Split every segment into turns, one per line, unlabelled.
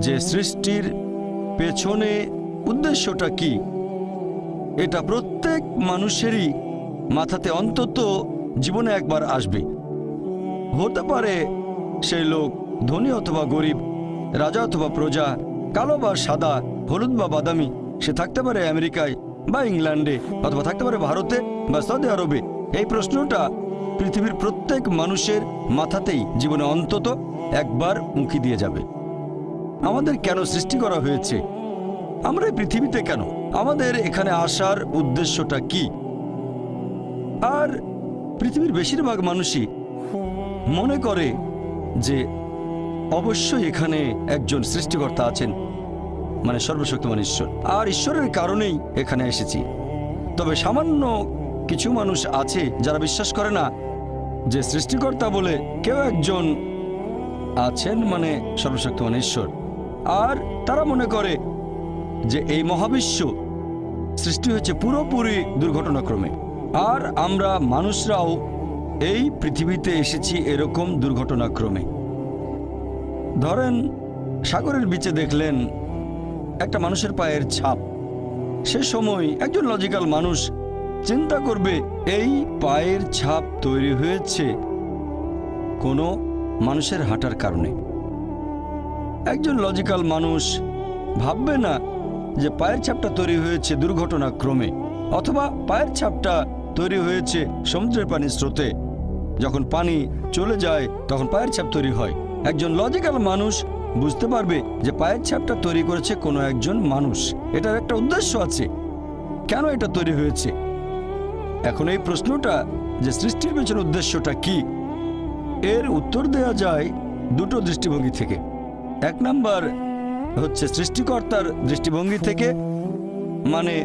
যে সৃষ্টির পেছনে উদ্দেশ্যটা কি, এটা প্রত্যেক মানুষেরই মাথাতে অন্তত জীবনে একবার আসবে। হতে পারে সেই লোক ধনী অথবা গরিব, রাজা অথবা প্রজা, কালো বা সাদা, হলুদ বা বাদামি, সে থাকতে পারে আমেরিকায় বা ইংল্যান্ডে, অথবা থাকতে পারে ভারতে বা সৌদি আরবে। এই প্রশ্নটা পৃথিবীর প্রত্যেক মানুষের মাথাতেই জীবনে অন্তত একবার উঁকি দিয়ে যাবে। আমাদের কেন সৃষ্টি করা হয়েছে? আমরা এই পৃথিবীতে কেন? আমাদের এখানে আসার উদ্দেশ্যটা কি? আর পৃথিবীর বেশিরভাগ মানুষই মনে করে যে অবশ্যই এখানে একজন সৃষ্টিকর্তা আছেন, মানে সর্বশক্তিমান ঈশ্বর, আর ঈশ্বরের কারণেই এখানে এসেছি। তবে সামান্য কিছু মানুষ আছে যারা বিশ্বাস করে না যে সৃষ্টিকর্তা বলে কেউ একজন আছেন, মানে সর্বশক্তিমান ঈশ্বর। আর তারা মনে করে যে এই মহাবিশ্ব সৃষ্টি হয়েছে পুরোপুরি দুর্ঘটনাক্রমে, আর আমরা মানুষরাও এই পৃথিবীতে এসেছি এরকম দুর্ঘটনাক্রমে। ধরেন সাগরের বিচে দেখলেন একটা মানুষের পায়ের ছাপ। সে সময় একজন লজিক্যাল মানুষ চিন্তা করবে এই পায়ের ছাপ তৈরি হয়েছে কোনো মানুষের হাঁটার কারণে। একজন লজিক্যাল মানুষ ভাববে না যে পায়ের ছাপটা তৈরি হয়েছে দুর্ঘটনাক্রমে, অথবা পায়ের ছাপটা তৈরি হয়েছে সমুদ্রের পানির স্রোতে। যখন পানি চলে যায় তখন পায়ের ছাপ তৈরি হয়। একজন লজিক্যাল মানুষ বুঝতে পারবে যে পায়ের ছাপটা তৈরি করেছে কোনো একজন মানুষ, এটার একটা উদ্দেশ্য আছে, কেন এটা তৈরি হয়েছে। এখন এই প্রশ্নটা যে সৃষ্টির পেছনে উদ্দেশ্যটা কি, এর উত্তর দেওয়া যায় দুটো দৃষ্টিভঙ্গি থেকে। এক নাম্বার হচ্ছে সৃষ্টিকর্তার দৃষ্টিভঙ্গি থেকে, মানে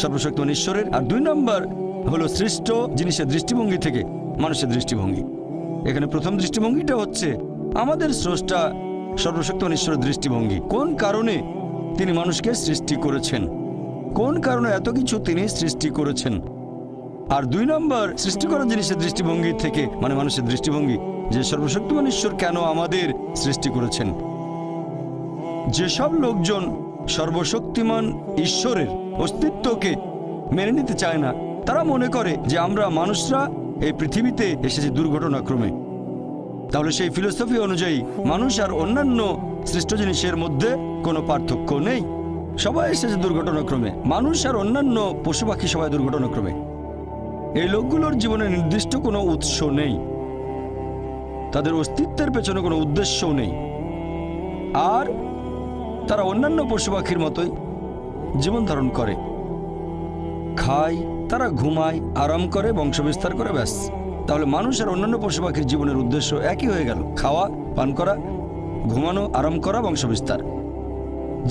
সর্বশক্তিমান ঈশ্বরের, আর দুই নাম্বার হলো সৃষ্ট জিনিসের দৃষ্টিভঙ্গি থেকে, মানুষের দৃষ্টিভঙ্গি। এখানে প্রথম দৃষ্টিভঙ্গিটা হচ্ছে আমাদের স্রষ্টা সর্বশক্তিমান ঈশ্বরের দৃষ্টিভঙ্গি। কোন কারণে তিনি মানুষকে সৃষ্টি করেছেন, কোন কারণে এত কিছু তিনি সৃষ্টি করেছেন। আর দুই নম্বর সৃষ্টি করা জিনিসের দৃষ্টিভঙ্গি থেকে, মানে মানুষের দৃষ্টিভঙ্গি, যে সর্বশক্তিমান ঈশ্বর কেন আমাদের সৃষ্টি করেছেন। যেসব লোকজন সর্বশক্তিমান ঈশ্বরের অস্তিত্বকে মেনে নিতে চায় না, তারা মনে করে যে আমরা মানুষরা এই পৃথিবীতে এসেছি দুর্ঘটনাক্রমে। তাহলে সেই ফিলোসফি অনুযায়ী মানুষ আর অন্যান্য সৃষ্ট জিনিসের মধ্যে কোনো পার্থক্য নেই, সবাই এসেছে দুর্ঘটনাক্রমে। মানুষ আর অন্যান্য পশু পাখি সবাই দুর্ঘটনাক্রমে। এই লোকগুলোর জীবনে নির্দিষ্ট কোনো উৎস নেই, তাদের অস্তিত্বের পেছনে কোনো উদ্দেশ্যও নেই, আর তারা অন্যান্য পশু পাখির মতোই জীবন ধারণ করে, খায়, তারা ঘুমায়, আরাম করে, বংশবিস্তার করে, ব্যাস। তাহলে মানুষ আর অন্যান্য পশু পাখির জীবনের উদ্দেশ্য একই হয়ে গেল, খাওয়া, পান করা, ঘুমানো, আরাম করা, বংশবিস্তার।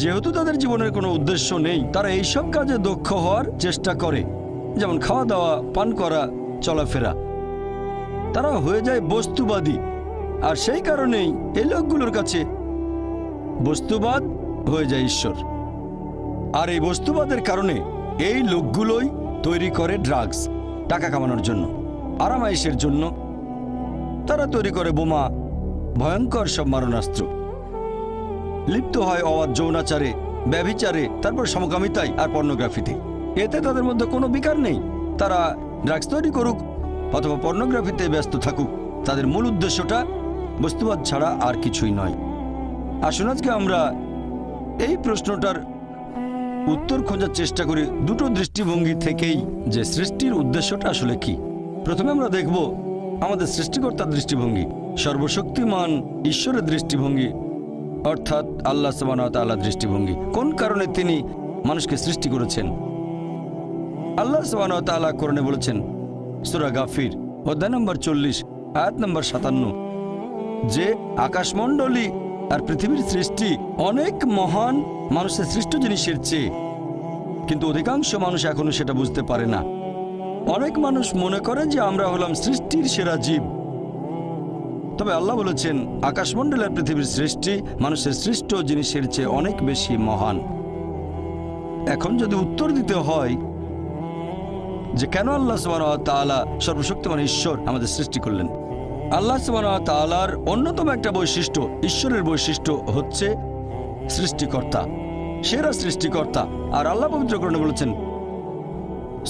যেহেতু তাদের জীবনের কোনো উদ্দেশ্য নেই, তারা এইসব কাজে দক্ষ হওয়ার চেষ্টা করে, যেমন খাওয়া দাওয়া, পান করা, চলাফেরা। তারা হয়ে যায় বস্তুবাদী, আর সেই কারণেই এই লোকগুলোর কাছে বস্তুবাদ হয়ে যায় ঈশ্বর। আর এই বস্তুবাদের কারণে এই লোকগুলোই তৈরি করে ড্রাগস, টাকা কামানোর জন্য, আরামাইশের জন্য। তারা তৈরি করে বোমা, ভয়ঙ্কর সব মারণাস্ত্র, লিপ্ত হয় অবাধ যৌনাচারে, ব্যভিচারে, তারপর সমকামিতায় আর পর্নোগ্রাফিতে। এতে তাদের মধ্যে কোনো বিকার নেই। তারা ড্রাগস তৈরি করুক অথবা পর্নোগ্রাফিতে ব্যস্ত থাকুক, তাদের মূল উদ্দেশ্যটা বস্তুবাদ ছাড়া আর কিছুই নয়। আসুন আজকে আমরা এই প্রশ্নটার উত্তর খোঁজার চেষ্টা করি দুটো দৃষ্টিভঙ্গি থেকেই, যে সৃষ্টির উদ্দেশ্যটা আসলে কি। প্রথমে আমরা দেখব আমাদের সৃষ্টিকর্তার দৃষ্টিভঙ্গি, সর্বশক্তিমান ঈশ্বরের দৃষ্টিভঙ্গি, অর্থাৎ আল্লাহ সুবহানাহু ওয়া তাআলার দৃষ্টিভঙ্গি। কোন কারণে তিনি মানুষকে সৃষ্টি করেছেন। আল্লাহ সুবহানাহু ওয়া তাআলা কোরআনে বলেছেন, সূরা গাফির অধ্যায় নম্বর 40 আয়াত নম্বর 57, যে আকাশমণ্ডলী আর পৃথিবীর সৃষ্টি অনেক মহান মানুষের সৃষ্ট জিনিসের চেয়ে, কিন্তু অধিকাংশ মানুষ এখনো সেটা বুঝতে পারে না। অনেক মানুষ মনে করে যে আমরা হলাম সৃষ্টির সেরা জীব, তবে আল্লাহ বলেছেন আকাশমণ্ডল আর পৃথিবীর সৃষ্টি মানুষের সৃষ্ট জিনিসের চেয়ে অনেক বেশি মহান। এখন যদি উত্তর দিতে হয় যে কেন আল্লাহ সুবহানাহু ওয়া তাআলা সর্বশক্তিমান ঈশ্বর আমাদের সৃষ্টি করলেন, আল্লাহ সুবহানাহু ওয়া তাআলার অন্যতম একটা বৈশিষ্ট্য, ঈশ্বরের বৈশিষ্ট্য হচ্ছে সৃষ্টিকর্তা, সেরা সৃষ্টিকর্তা। আর আল্লাহ পবিত্র কোরআনে বলেছেন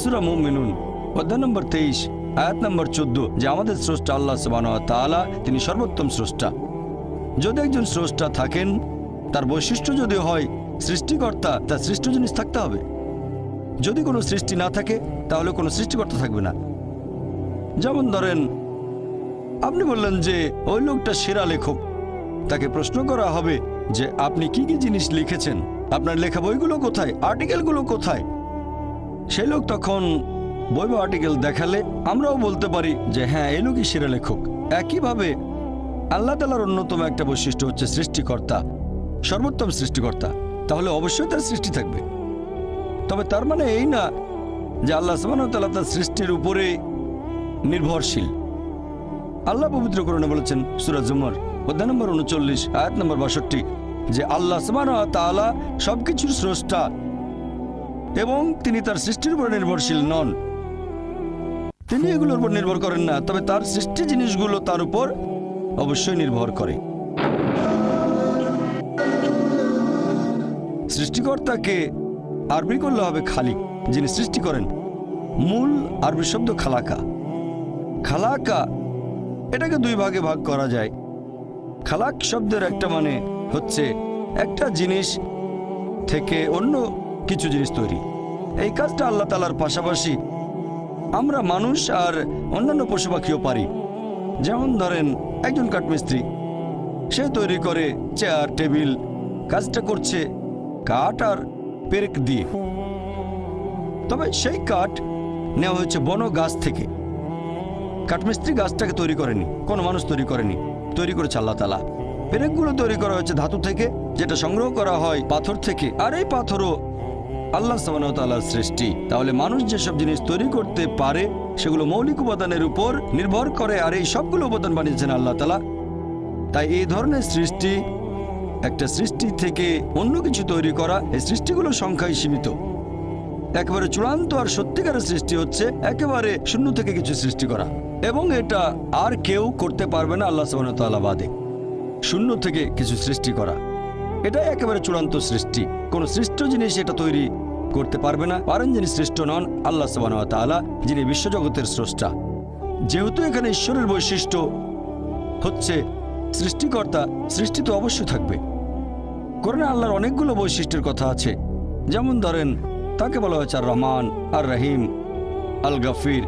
সূরা মুমিনুন অধ্যায় নম্বর 23 আয়াত নম্বর 14 যে আমাদের স্রষ্টা আল্লাহ সুবহানাহু ওয়া তাআলা, তিনি সর্বোত্তম স্রষ্টা। যদি একজন স্রষ্টা থাকেন, তার বৈশিষ্ট্য যদি হয় সৃষ্টিকর্তা, তার সৃষ্ট জিনিস থাকতে হবে। যদি কোনো সৃষ্টি না থাকে তাহলে কোনো সৃষ্টিকর্তা থাকবে না। যেমন ধরেন, আপনি বললেন যে ওই লোকটা সেরা লেখক, তাকে প্রশ্ন করা হবে যে আপনি কি কি জিনিস লিখেছেন, আপনার লেখা বইগুলো কোথায়, আর্টিকেলগুলো কোথায়। সেই লোক তখন বই বা আর্টিকেল দেখালে আমরাও বলতে পারি যে হ্যাঁ, এই লোকই সেরা লেখক। একইভাবে আল্লাহ তাআলার অন্যতম একটা বৈশিষ্ট্য হচ্ছে সৃষ্টিকর্তা, সর্বোত্তম সৃষ্টিকর্তা। তাহলে অবশ্যই তার সৃষ্টি থাকবে। তবে তার মানে এই না যে আল্লাহ সুবহানাহু ওয়া তাআলা তার সৃষ্টির উপরে নির্ভরশীল। আল্লাহ পবিত্র কোরআনে বলেছেন সূরা জুমার অধ্যায় নম্বর 39 আয়াত নম্বর 62 যে আল্লাহ সুবহানাহু ওয়া তাআলা সবকিছুর স্রষ্টা এবং তিনি তার সৃষ্টির উপর নির্ভরশীল নন। তিনি এগুলোর উপর নির্ভর করেন না, তবে তার সৃষ্টি জিনিসগুলো তার উপর অবশ্যই নির্ভর করে। সৃষ্টিকর্তাকে আরবি করলে হবে খালিক, যিনি সৃষ্টি করেন। মূল আরবি শব্দ খালাকা। খালাকা এটাকে দুই ভাগে ভাগ করা যায়। খালাক শব্দের একটা মানে হচ্ছে একটা জিনিস থেকে অন্য কিছু জিনিস তৈরি। এই কাজটা আল্লাহ তাআলার পাশাপাশি আমরা মানুষ আর অন্যান্য পশু পাখিও পারি। যেমন ধরেন, একজন কাঠমিস্ত্রি, সে তৈরি করে চেয়ার টেবিল, কাজটা করছে কাঠ আর পেরেক দিয়ে। তবে সেই কাঠ নেওয়া হয়েছে বন গাছ থেকে। কাঠমিস্ত্রি গাছটাকে তৈরি করেনি, কোনো মানুষ তৈরি করেনি, তৈরি করেছে আল্লাহ তাআলা। পেরেকগুলো তৈরি করা হয়েছে ধাতু থেকে, যেটা সংগ্রহ করা হয় পাথর থেকে, আর এই পাথরও আল্লাহ সুবহানাহু ওয়া তাআলার সৃষ্টি। তাহলে মানুষ যেসব জিনিস তৈরি করতে পারে সেগুলো মৌলিক উপাদানের উপর নির্ভর করে, আর এই সবগুলো উপাদান বানিয়েছেন আল্লাহ তাআলা। তাই এই ধরনের সৃষ্টি, একটা সৃষ্টি থেকে অন্য কিছু তৈরি করা, এই সৃষ্টিগুলোর সংখ্যায় সীমিত। একেবারে চূড়ান্ত আর সত্যিকারের সৃষ্টি হচ্ছে একেবারে শূন্য থেকে কিছু সৃষ্টি করা, এবং এটা আর কেউ করতে পারবে না আল্লাহ সুবহানাহু ওয়া তাআলা বাদে। শূন্য থেকে কিছু সৃষ্টি করা, এটাই একেবারে চূড়ান্ত সৃষ্টি। কোন সৃষ্ট জিনিস এটা তৈরি করতে পারবে না, পারেন যিনি সৃষ্ট নন আল্লাহ সুবহানাহু ওয়া তাআলা, যিনি বিশ্বজগতের স্রষ্টা। যেহেতু এখানে ঈশ্বরের বৈশিষ্ট্য হচ্ছে সৃষ্টিকর্তা, সৃষ্টি তো অবশ্যই থাকবে। কোরআনে আল্লাহর অনেকগুলো বৈশিষ্ট্যের কথা আছে। যেমন ধরেন, তাকে বলা হয়েছে আর রহমান, আর রহিম, আল গফির,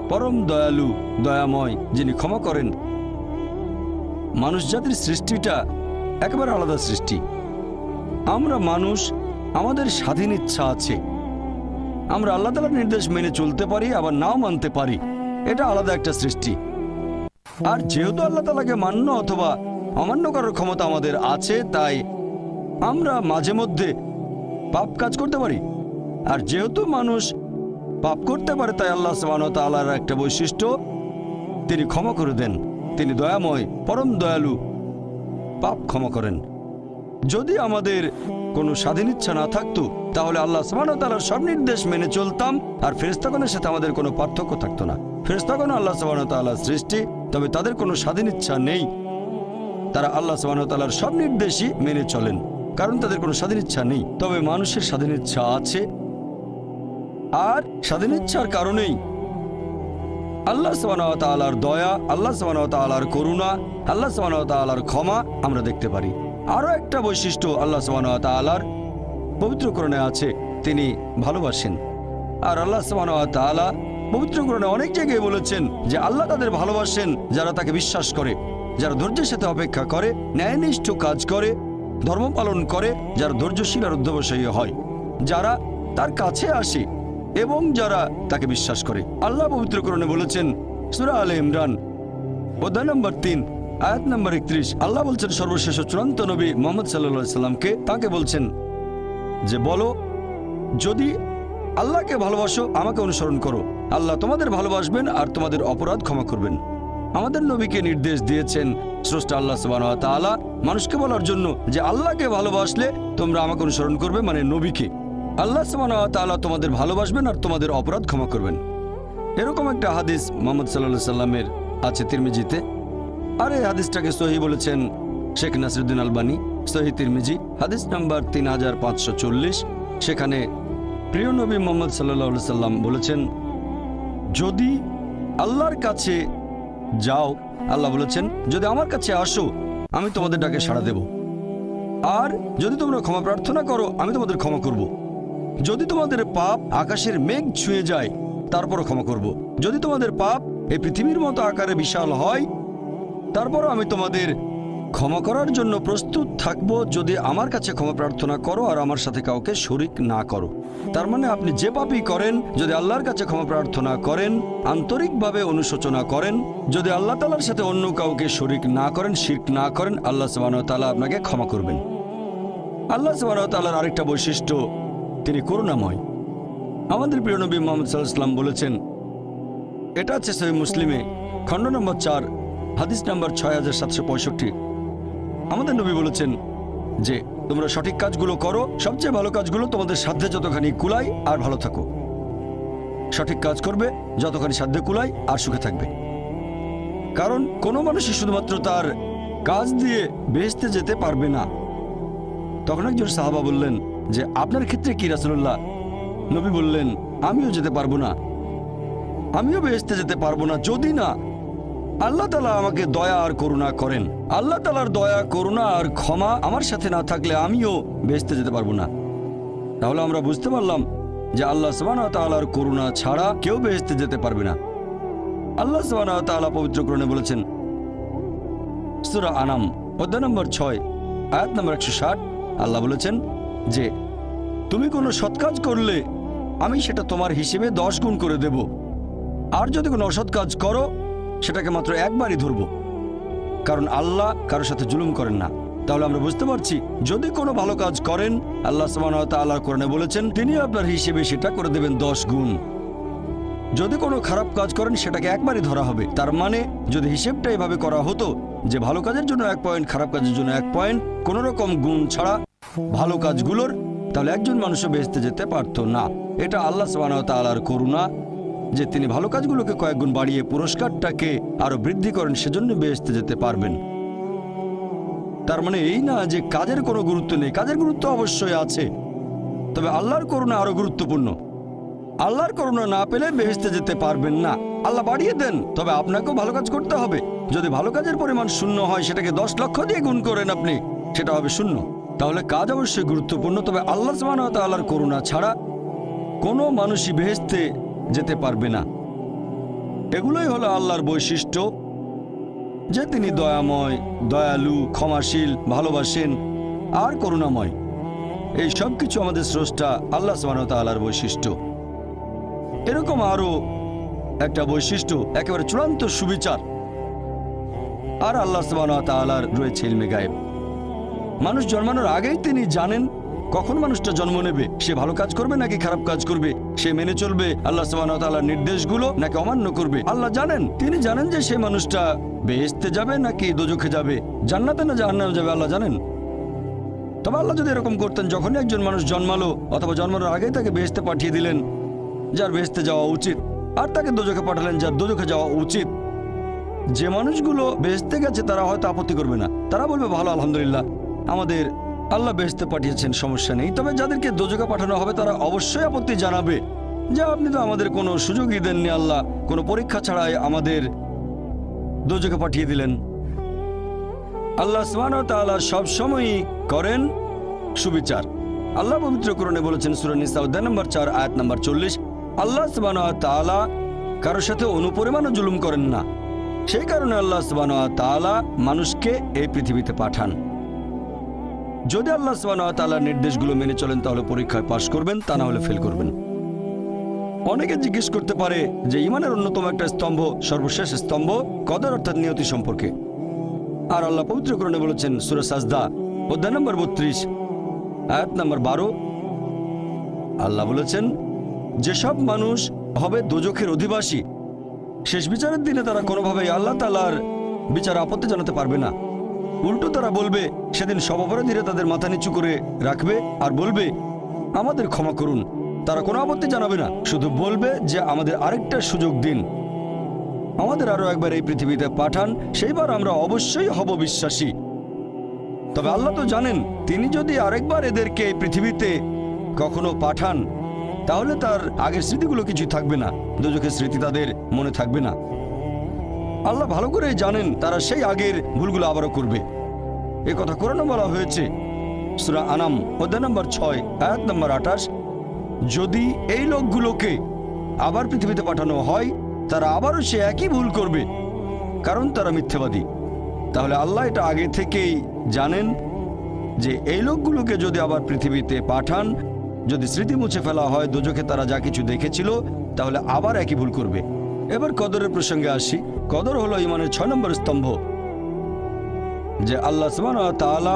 পরম দয়ালু, দয়াময়, যিনি ক্ষমা করেন। মানুষ জাতির সৃষ্টিটা একেবারে আলাদা সৃষ্টি। আমরা মানুষ, আমাদের স্বাধীন ইচ্ছা আছে। আমরা আল্লাহ তাআলার নির্দেশ মেনে চলতে পারি, আবার নাও মানতে পারি। এটা আলাদা একটা সৃষ্টি। আর যেহেতু আল্লাহ তাআলাকে মান্য অথবা অমান্য করার ক্ষমতা আমাদের আছে, তাই আমরা মাঝে মধ্যে পাপ কাজ করতে পারি। আর যেহেতু মানুষ পাপ করতে পারে, তাই আল্লাহ সুবহানাহু ওয়া তাআলার একটা বৈশিষ্ট্য, তিনি ক্ষমা করে দেন। তিনি দয়াময়, পরম দয়ালু, পাপ ক্ষমা করেন। যদি আমাদের কোনো স্বাধীন ইচ্ছা না থাকতো, তাহলে আল্লাহ সুবহানাহু ওয়া তাআলার সব নির্দেশ মেনে চলতাম, আর ফেরেশতাগণের সাথে আমাদের কোনো পার্থক্য থাকতো না। ফেরেশতাগণ আল্লাহ সুবহানাহু ওয়া তাআলার সৃষ্টি, তবে তাদের কোনো স্বাধীন ইচ্ছা নেই। তারা আল্লাহ সুবহানাহু ওয়া তাআলার সব নির্দেশই মেনে চলেন, কারণ তাদের কোনো স্বাধীন ইচ্ছা নেই। তবে মানুষের স্বাধীন ইচ্ছা আছে, আর স্বাধীন ইচ্ছার কারণেই আল্লাহ সুবহানাহু ওয়া তাআলার দয়া, আল্লাহ সুবহানাহু ওয়া তাআলার করুণা, আল্লাহ সুবহানাহু ওয়া তাআলার ক্ষমা আমরা দেখতে পারি। আরও একটা বৈশিষ্ট্য আল্লাহ সুবহানাহু ওয়া তাআলার পবিত্র কোরআনে আছে, তিনি ভালোবাসেন। আর আল্লাহ সুবহানাহু ওয়া তাআলা পবিত্র কোরআনে অনেক জায়গায় বলেছেন যে আল্লাহ তাদের ভালোবাসেন যারা তাকে বিশ্বাস করে, যারা ধৈর্যের সাথে অপেক্ষা করে, ন্যায়নিষ্ঠ কাজ করে, ধর্ম পালন করে, যারা ধৈর্যশীল আর অধ্যবসায়ী হয়, যারা তার কাছে আসে এবং যারা তাকে বিশ্বাস করে। আল্লাহ পবিত্র কোরআনে বলেছেন সূরা আলে ইমরান অধ্যায় নম্বর 3 আয়াত নম্বর 31, আল্লাহ বলছেন সর্বশেষ চূড়ান্ত নবী মুহাম্মদ সাল্লাল্লাহু আলাইহি সাল্লামকে, তাকে বলছেন যে বলো, যদি আল্লাহকে ভালোবাসো আমাকে অনুসরণ করো, আল্লাহ তোমাদের ভালোবাসবেন আর তোমাদের অপরাধ ক্ষমা করবেন। আমাদের নবীকে নির্দেশ দিয়েছেন স্রষ্টা আল্লাহ সুবহানাহু ওয়া তাআলা মানুষকে বলার জন্য যে আল্লাহকে ভালোবাসলে তোমরা আমাকে অনুসরণ করবে, মানে নবীকে। আল্লাহ সুবহানাহু ওয়া তাআলা তোমাদের ভালোবাসবেন আর তোমাদের অপরাধ ক্ষমা করবেন। এরকম একটা হাদিস মুহাম্মদ সাল্লাল্লাহু আলাইহি সাল্লামের আছে তিরমিজিতে। আর এই হাদিসটাকে সহি বলেছেন শেখ নাসিরুদ্দিন আলবানী, সহি তিরমিজি হাদিস নাম্বার 3540। সেখানে প্রিয় নবী মুহাম্মদ সাল্লাল্লাহু আলাইহি সাল্লাম বলেছেন, যদি আল্লাহর কাছে যাও, আল্লাহ বলেছেন যদি আমার কাছে আসো আমি তোমাদের ডাকে সাড়া দেব, আর যদি তোমরা ক্ষমা প্রার্থনা করো আমি তোমাদের ক্ষমা করব। যদি তোমাদের পাপ আকাশের মেঘ ছুঁয়ে যায় তারপরও ক্ষমা করব। যদি তোমাদের পাপ এই পৃথিবীর মতো আকারে বিশাল হয় তারপরও আমি তোমাদের ক্ষমা করার জন্য প্রস্তুত থাকব, যদি আমার কাছে ক্ষমা প্রার্থনা করো আর আমার সাথে কাউকে শরিক না করো। তার মানে আপনি যে পাপই করেন, যদি আল্লাহর কাছে ক্ষমা প্রার্থনা করেন, আন্তরিকভাবে অনুশোচনা করেন, যদি আল্লাহ তাআলার সাথে অন্য কাউকে শরিক না করেন, শিরক না করেন, আল্লাহ সুবহানাহু ওয়া তাআলা আপনাকে ক্ষমা করবেন। আল্লাহ সুবহানাহু ওয়া তাআলার আরেকটা বৈশিষ্ট্য, তিনি করুণাময়। আমাদের প্রিয় নবী মুহাম্মদ সাল্লাল্লাহু আলাইহি ওয়াসাল্লাম বলেছেন, এটা আছে সহিহ মুসলিমে খণ্ড নম্বর 4 হাদিস নাম্বার 6765। আমাদের নবী বলেছেন যে তোমরা সঠিক কাজগুলো করো, সবচেয়ে ভালো কাজগুলো তোমাদের সাধ্যে যতখানি কুলায়, আর ভালো থাকো। সঠিক কাজ করবে যতখানি সাধ্যে কুলায় আর সুখে থাকবে। কারণ কোনো মানুষই শুধুমাত্র তার কাজ দিয়ে বেহেশতে যেতে পারবে না। তখন একজন সাহাবা বললেন যে আপনার ক্ষেত্রে কি রাসূলুল্লাহ? নবী বললেন, আমিও যেতে পারবো না, আমিও বেহেশতে যেতে পারবো না যদি না আল্লাহ তাআলা আমাকে দয়া আর করুণা করেন। আল্লাহ তাআলার দয়া, করুণা আর ক্ষমা আমার সাথে না থাকলে আমিও বেহেশতে যেতে পারবো না। তাহলে আমরা বুঝতে পারলাম যে আল্লাহ সুবহানাহু ওয়া তাআলার করুণা ছাড়া কেউ বেহেশতে যেতে পারবে না। আল্লাহ সুবহানাহু ওয়া তাআলা পবিত্র কোরআনে বলেছেন, সূরা আনাম অধ্যায় নম্বর 6 আয়াত নম্বর 160, আল্লাহ বলেছেন যে তুমি কোনো সৎ কাজ করলে আমি সেটা তোমার হিসেবে 10 গুণ করে দেব, আর যদি কোনো অসৎ কাজ করো সেটাকে মাত্র একবারই ধরব, কারণ আল্লাহ কারোর সাথে জুলুম করেন না। তাহলে আমরা বুঝতে পারছি, যদি কোনো ভালো কাজ করেন আল্লাহ সুবহানাহু ওয়া তাআলা কোরআনে বলেছেন তিনি আপনার হিসেবে সেটা করে দেবেন 10 গুণ। যদি কোনো খারাপ কাজ করেন সেটাকে একবারই ধরা হবে। তার মানে যদি হিসেবটা এভাবে করা হতো যে ভালো কাজের জন্য 1 পয়েন্ট, খারাপ কাজের জন্য 1 পয়েন্ট, কোনো রকম গুণ ছাড়া ভালো কাজগুলোর, তাহলে একজন মানুষও বেহেশতে যেতে পারতো না। এটা আল্লাহ সুবহানাহু ওয়া তাআলার করুণা যে তিনি ভালো কাজগুলোকে কয়েক গুণ বাড়িয়ে পুরস্কারটাকে আরো বৃদ্ধি করেন, সেজন্য বেহেশতে যেতে পারবেন। তার মানে এই না যে কাজের কোনো গুরুত্ব নেই, কাজের গুরুত্ব অবশ্যই আছে, তবে আল্লাহর করুণা আরো গুরুত্বপূর্ণ। আল্লাহর করুণা না পেলে বেহেশতে যেতে পারবেন না। আল্লাহ বাড়িয়ে দেন, তবে আপনাকেও ভালো কাজ করতে হবে। যদি ভালো কাজের পরিমাণ 0 হয়, সেটাকে 10 লক্ষ দিয়ে গুণ করেন আপনি, সেটা হবে 0। তাহলে কাজ অবশ্যই গুরুত্বপূর্ণ, তবে আল্লাহ সুবহানাহু ওয়া তাআলার করুণা ছাড়া কোনো মানুষই বেহেশতে যেতে পারবে না। এগুলোই হলো আল্লাহর বৈশিষ্ট্য, যে তিনি দয়াময়, দয়ালু, ক্ষমাশীল, ভালোবাসেন আর করুণাময়। এই সব কিছু আমাদের স্রষ্টা আল্লাহ সুবহানাহু ওয়া তাআলার বৈশিষ্ট্য। এরকম আরো একটা বৈশিষ্ট্য, একেবারে চূড়ান্ত সুবিচার। আর আল্লাহ সুবহানাহু ওয়া তাআলার রয়েছে ইলমে গায়েব। মানুষ জন্মানোর আগেই তিনি জানেন কখন মানুষটা জন্ম নেবে, সে ভালো কাজ করবে নাকি খারাপ কাজ করবে, সে মেনে চলবে আল্লাহ সুবহানাহু ওয়া তাআলার নির্দেশগুলো নাকি অমান্য করবে। আল্লাহ জানেন, তিনি জানেন যে সে মানুষটা বেহেশতে যাবে নাকি দোজখে যাবে, জান্নাতে না জাহান্নামে যাবে, আল্লাহ জানেন। তবে আল্লাহ যদি এরকম করতেন, যখনই একজন মানুষ জন্মালো অথবা জন্মানোর আগেই তাকে বেহেশতে পাঠিয়ে দিলেন যার বেহেশতে যাওয়া উচিত, আর তাকে দোজখে পাঠালেন যার দোজখে যাওয়া উচিত, যে মানুষগুলো বেহেশতে গেছে তারা হয়তো আপত্তি করবে না, তারা বলবে ভালো, আলহামদুলিল্লাহ, আমাদের আল্লাহ বেহেশতে পাঠিয়েছেন, সমস্যা নেই। তবে যাদেরকে দোজখে পাঠানো হবে তারা অবশ্যই আপত্তি জানাবে যে আপনি তো আমাদের কোনো সুযোগই দেননি, আল্লাহ কোনো পরীক্ষা ছাড়াই আমাদের দোজখে পাঠিয়ে দিলেন। আল্লাহ সুবহানাহু ওয়া তাআলা সবসময়ই করেন সুবিচার। আল্লাহ পবিত্র কোরআনে বলেছেন সূরা নিসা অধ্যায় নম্বর 4 আয়াত নম্বর 40, আল্লাহ সুবহানাহু ওয়া তাআলা কারোর সাথে অনুপরিমাণও জুলুম করেন না। সেই কারণে আল্লাহ সুবহানাহু ওয়া তাআলা মানুষকে এই পৃথিবীতে পাঠান। যদি আল্লাহ সুবহানাহু ওয়া তাআলার নির্দেশগুলো মেনে চলেন তাহলে পরীক্ষায় পাশ করবেন, তা না হলে ফেল করবেন। অনেকে জিজ্ঞেস করতে পারে যে ইমানের অন্যতম একটা স্তম্ভ, সর্বশেষ স্তম্ভ কদর অর্থাৎ নিয়তি সম্পর্কে। আর আল্লাহ পবিত্র কোরআনে বলেছেন সূরা সাজদা অধ্যায় নম্বর 32 আয়াত নম্বর 12, আল্লাহ বলেছেন যেসব মানুষ হবে দোজখের অধিবাসী, শেষ বিচারের দিনে তারা কোনোভাবেই আল্লাহ তাআলার বিচারে আপত্তি জানাতে পারবে না। উল্টো তারা বলবে, সেদিন সব অপরাধীরা তাদের মাথা নিচু করে রাখবে আর বলবে আমাদের ক্ষমা করুন। তারা কোনো আপত্তি জানাবে না, শুধু বলবে যে আমাদের আরেকটা সুযোগ দিন। আমাদের আরো একবার এই পৃথিবীতে পাঠান, সেইবার আমরা অবশ্যই হব বিশ্বাসী। তবে আল্লাহ তো জানেন, তিনি যদি আরেকবার এদেরকে এই পৃথিবীতে কখনো পাঠান, তাহলে তার আগের স্মৃতিগুলো কিছুই থাকবে না, দোজখের স্মৃতি তাদের মনে থাকবে না। আল্লাহ ভালো করেই জানেন তারা সেই আগের ভুলগুলো আবারও করবে। এ কথা কোরআনে বলা হয়েছে, সূরা আনাম অধ্যায় নম্বর 6 আয়াত নম্বর 28, যদি এই লোকগুলোকে আবার পৃথিবীতে পাঠানো হয়, তারা আবারও সে একই ভুল করবে, কারণ তারা মিথ্যাবাদী। তাহলে আল্লাহ এটা আগে থেকেই জানেন যে এই লোকগুলোকে যদি আবার পৃথিবীতে পাঠান, যদি স্মৃতি মুছে ফেলা হয় দোজখে তারা যা কিছু দেখেছিল, তাহলে আবার একই ভুল করবে। এবার কদরের প্রসঙ্গে আসি। কদর হলো ঈমানের 6 নম্বর স্তম্ভ। যে আল্লাহ সুবহানাহু ওয়া তাআলা,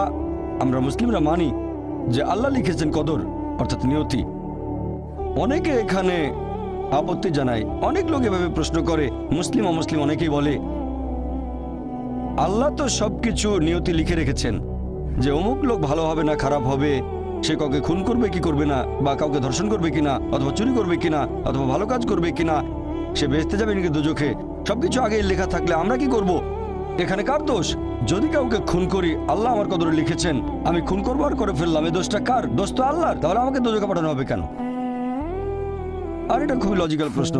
আমরা মুসলিমরা মানি যে আল্লাহ লিখেছেন কদর, অর্থাৎ নিয়তি। অনেকে এখানে আপত্তি জানায়, অনেক লোক এভাবে প্রশ্ন করে, মুসলিম অমুসলিম অনেকেই বলে, আল্লাহ তো সবকিছু নিয়তি লিখে রেখেছেন যে অমুক লোক ভালো হবে না খারাপ হবে, সে কাউকে খুন করবে কি করবে না, বা কাউকে ধর্ষণ করবে কিনা, অথবা চুরি করবে কিনা, অথবা ভালো কাজ করবে কিনা, সে বেহেশতে যাবে নাকি দোজখে, সবকিছু আগেই লেখা থাকলে আমরা কি করব? এখানে কার দোষ? যদি কাউকে খুন করি, আল্লাহ আমার কদরে লিখেছেন, আমি খুন করবো আর করে ফেললাম, এই দোষটা কার? দোষ তো আল্লাহর, তাহলে আমাকে দোজখে পাঠানো হবে কেন? আর এটা খুবই লজিক্যাল প্রশ্ন।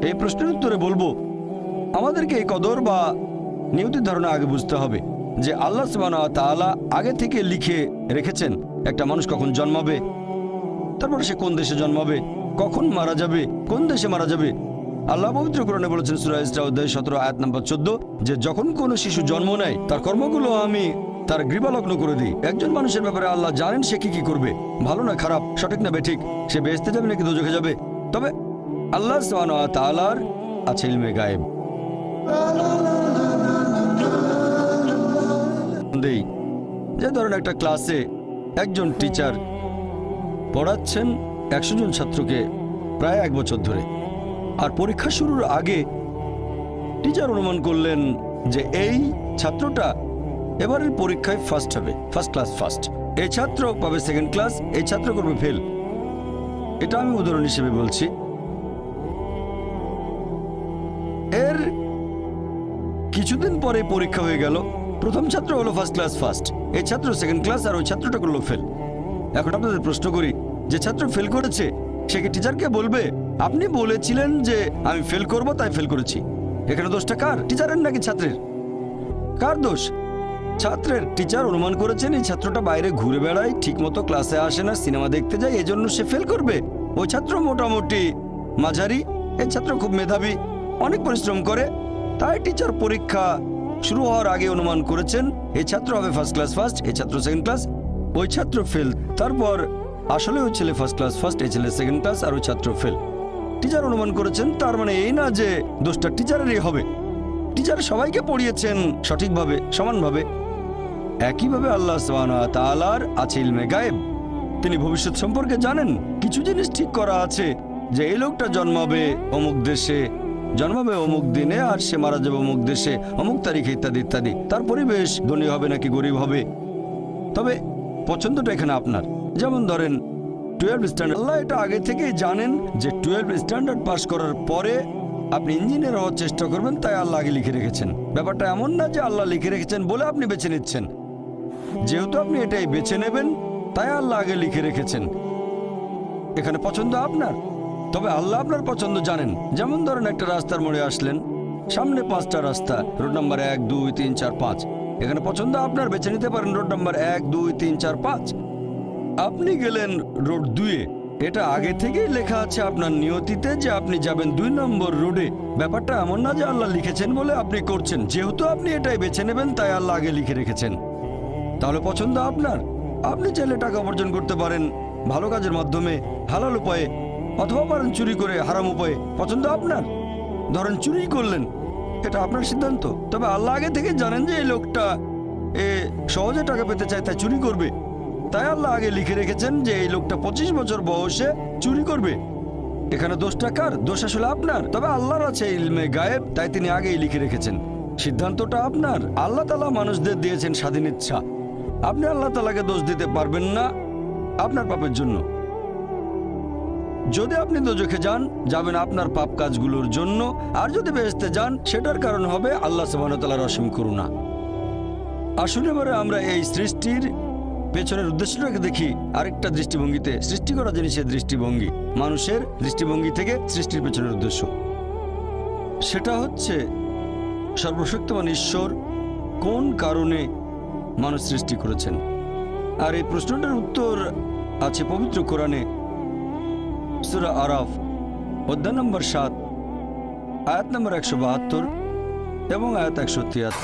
এই প্রশ্নের উত্তরে বলবো, আমাদেরকে এই কদর বা নিয়তির ধারণা আগে বুঝতে হবে যে আল্লাহ সুবহানাহু ওয়া তাআলা আগে থেকে লিখে রেখেছেন একটা মানুষ কখন জন্মাবে, তারপরে সে কোন দেশে জন্মাবে, কখন মারা যাবে, কোন দেশে মারা যাবে। আল্লাহ পবিত্র কোরআনে বলেছেন সূরা ইসরা অধ্যায় 17 আয়াত নম্বর 14, যে যখন কোনো শিশু জন্ম নেয় তার কর্মগুলো আমি তার গ্রীবালগ্ন করে দিই। একজন মানুষের ব্যাপারে আল্লাহ জানেন সে কি করবে, ভালো না খারাপ, সঠিক না বেঠিক, সে বেহেশতে যাবে নাকি দোজখে যাবে। তবে আল্লাহ সুবহানাহু ওয়া তাআলার আছে ইলমে গায়েব। যে ধরুন একটা ক্লাসে একজন টিচার পড়াচ্ছেন 100 জন ছাত্রকে প্রায় 1 বছর ধরে, আর পরীক্ষা শুরুর আগে টিচার অনুমান করলেন যে এই ছাত্রটা এবারের পরীক্ষায় ফার্স্ট হবে, ফার্স্ট ক্লাস ফার্স্ট, এই ছাত্র পাবে সেকেন্ড ক্লাস, এই ছাত্র করবে ফেল। এটা আমি উদাহরণ হিসেবে বলছি। এর কিছুদিন পরে পরীক্ষা হয়ে গেল, প্রথম ছাত্র হলো ফার্স্ট ক্লাস ফার্স্ট, এই ছাত্র সেকেন্ড ক্লাস, আর ওই ছাত্রটা করলো ফেল। এখন আপনাদের প্রশ্ন করি, যে ছাত্র ফেল করেছে সে কি টিচারকে বলবে আপনি বলেছিলেন যে আমি ফেল করব তাই ফেল করেছি? এখানে দোষটা কার, টিচারের নাকি ছাত্রের? কার দোষ? ছাত্রের। টিচার অনুমান করেছেন এই ছাত্রটা বাইরে ঘুরে বেড়ায়, ঠিকমতো ক্লাসে আসে না, সিনেমা দেখতে যায়, এজন্য সে ফেল করবে। ওই ছাত্র মোটামুটি মাঝারি, এই ছাত্র খুব মেধাবী, অনেক পরিশ্রম করে, তাই টিচার পরীক্ষা শুরু হওয়ার আগে অনুমান করেছেন এই ছাত্র হবে ফার্স্ট ক্লাস ফার্স্ট, এই ছাত্র সেকেন্ড ক্লাস, ওই ছাত্র ফেল। তারপর আসলে ওই ছেলে ফার্স্ট ক্লাস ফার্স্ট, এই ছেলে সেকেন্ড ক্লাস, আর ওই ছাত্র ফেল। টিচার অনুমান করেছেন, তার মানে এই না যে দোষটা টিচারেরই হবে। টিচার সবাইকে পড়িয়েছেন সঠিকভাবে, সমানভাবে। একইভাবে আল্লাহ সুবহানাহু ওয়া তাআলার আছে ইলমে গায়েব। তিনি ভবিষ্যৎ সম্পর্কে জানেন। কিছু জিনিস ঠিক করা আছে যে এই লোকটা জন্মাবে অমুক দেশে, জন্মাবে অমুক দিনে, আর সে মারা যাবে অমুক দেশে অমুক তারিখে, ইত্যাদি ইত্যাদি। তার পরিবেশ ধনী হবে নাকি গরিব হবে, তবে পছন্দটা এখানে আপনার। যেমন ধরেন 12 স্ট্যান্ডার্ড, আল্লাহ এটা আগে থেকেই জানেন যে 12 স্ট্যান্ডার্ড পাস করার পরে আপনি ইঞ্জিনিয়ার হওয়ার চেষ্টা করবেন, তাই আল্লাহ আগে লিখে রেখেছেন। ব্যাপারটা এমন না যে আল্লাহ লিখে রেখেছেন বলে আপনি বেছে নিচ্ছেন। যেহেতু আপনি এটাই বেছে নেবেন, তাই আল্লাহ আগে লিখে রেখেছেন। এখানে পছন্দ আপনার, তবে আল্লাহ আপনার পছন্দ জানেন। যেমন ধরেন একটা রাস্তার মোড়ে আসলেন, সামনে 5টা রাস্তা, রোড নাম্বার 1, 2, 3, 4, 5। এখানে পছন্দ আপনার, বেছে নিতে পারেন রোড নাম্বার 1, 2, 3, 4, 5। আপনি গেলেন রোড 2-এ, এটা আগে থেকেই লেখা আছে আপনার নিয়তিতে যে আপনি যাবেন 2 নম্বর রোডে। ব্যাপারটা এমন না যে আল্লাহ লিখেছেন বলে আপনি করছেন। যেহেতু আপনি এটাই বেছে নেবেন, তাই আল্লাহ আগে লিখে রেখেছেন। তাহলে পছন্দ আপনার। আপনি চাইলে টাকা উপার্জন করতে পারেন ভালো কাজের মাধ্যমে, হালাল উপায়ে, অথবা পারেন চুরি করে হারাম উপায়ে। পছন্দ আপনার। ধরেন চুরি করলেন, এটা আপনার সিদ্ধান্ত। তবে আল্লাহ আগে থেকে জানেন যে এই লোকটা সহজে টাকা পেতে চায়, তাই চুরি করবে। তাই আল্লাহ আগে লিখে রেখেছেন যে এই লোকটা 25 বছর বয়সে চুরি করবে। এখানে দোষটা কার? দোষ আসলে আপনার। তবে আল্লাহর আছে ইলমে গায়েব, তাই তিনি আগেই লিখে রেখেছেন। সিদ্ধান্তটা আপনার। আল্লাহ তাআলা মানুষদের দিয়েছেন স্বাধীন ইচ্ছা। আপনি আল্লাহ তাআলাকে দোষ দিতে পারবেন না আপনার পাপের জন্য। যদি আপনি দোজখে যান, যাবেন আপনার পাপ কাজগুলোর জন্য, আর যদি বেহেশতে যান, সেটার কারণ হবে আল্লাহ সুবহানাহু ওয়া তাআলার অসীম করুণা। আসলে এবারে আমরা এই সৃষ্টির পেছনের উদ্দেশ্যটাকে দেখি আরেকটা দৃষ্টিভঙ্গিতে। সৃষ্টি করা জিনিসের দৃষ্টিভঙ্গি, মানুষের দৃষ্টিভঙ্গি থেকে সৃষ্টির পেছনের উদ্দেশ্য, সেটা হচ্ছে সর্বশক্তিমান ঈশ্বর কোন কারণে মানুষ সৃষ্টি করেছেন। আর এই প্রশ্নটার উত্তর আছে পবিত্র কোরআনে, সূরা আরাফ অধ্যায় নম্বর 7, আয়াত নম্বর 172 এবং আয়াত 173।